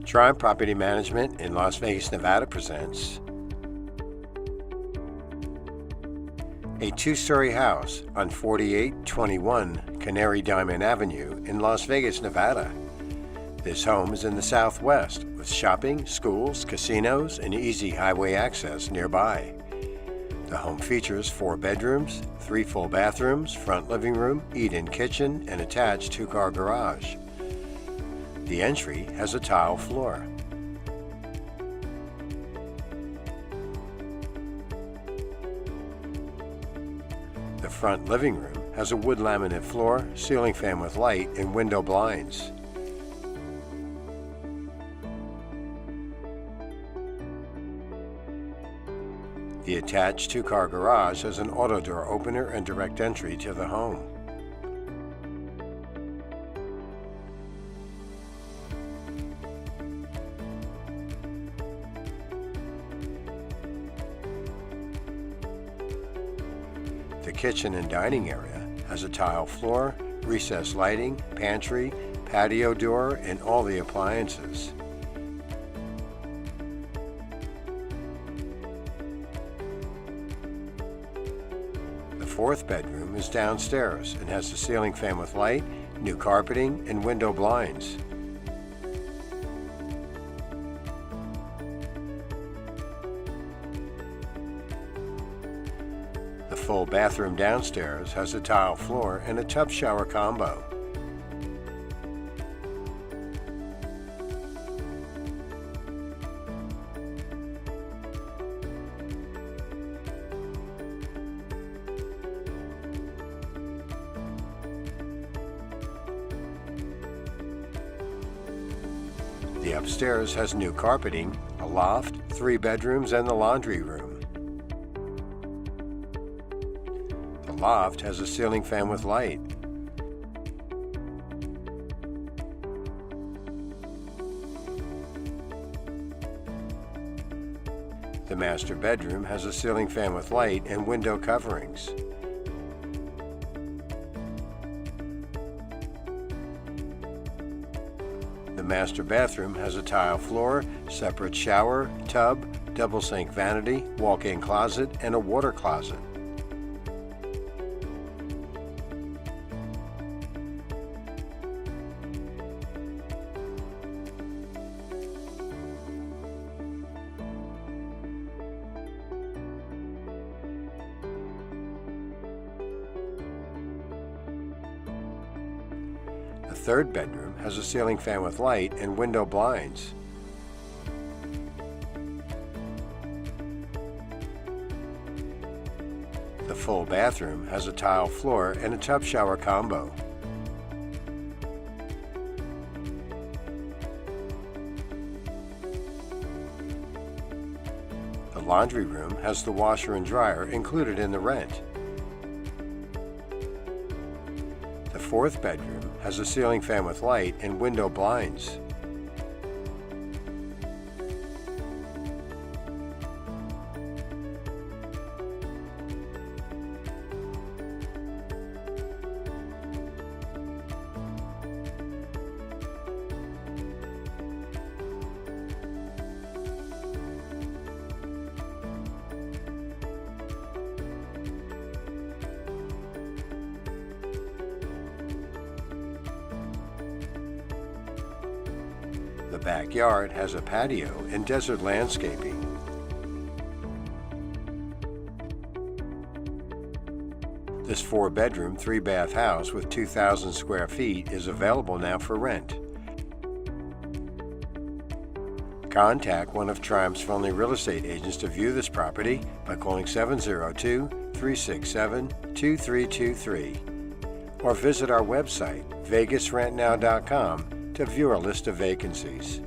Triumph Property Management in Las Vegas, Nevada presents a two-story house on 4821 Canary Diamond Avenue in Las Vegas, Nevada. This home is in the southwest with shopping, schools, casinos, and easy highway access nearby. The home features 4 bedrooms, 3 full bathrooms, front living room, eat-in kitchen, and attached 2-car garage. The entry has a tile floor. The front living room has a wood laminate floor, ceiling fan with light, and window blinds. The attached 2-car garage has an auto door opener and direct entry to the home. The kitchen and dining area has a tile floor, recessed lighting, pantry, patio door, and all the appliances. The 4th bedroom is downstairs and has a ceiling fan with light, new carpeting, and window blinds. The full bathroom downstairs has a tile floor and a tub shower combo. The upstairs has new carpeting, a loft, 3 bedrooms, and the laundry room. The loft has a ceiling fan with light. The master bedroom has a ceiling fan with light and window coverings. The master bathroom has a tile floor, separate shower, tub, double sink vanity, walk-in closet, and a water closet. The 3rd bedroom has a ceiling fan with light and window blinds. The full bathroom has a tile floor and a tub shower combo. The laundry room has the washer and dryer included in the rent. The 4th bedroom has a ceiling fan with light and window blinds. The backyard has a patio and desert landscaping. This 4-bedroom, 3-bath house with 2,000 square feet is available now for rent. Contact one of Triumph's friendly real estate agents to view this property by calling 702-367-2323 or visit our website, vegasrentnow.com, to view our list of vacancies.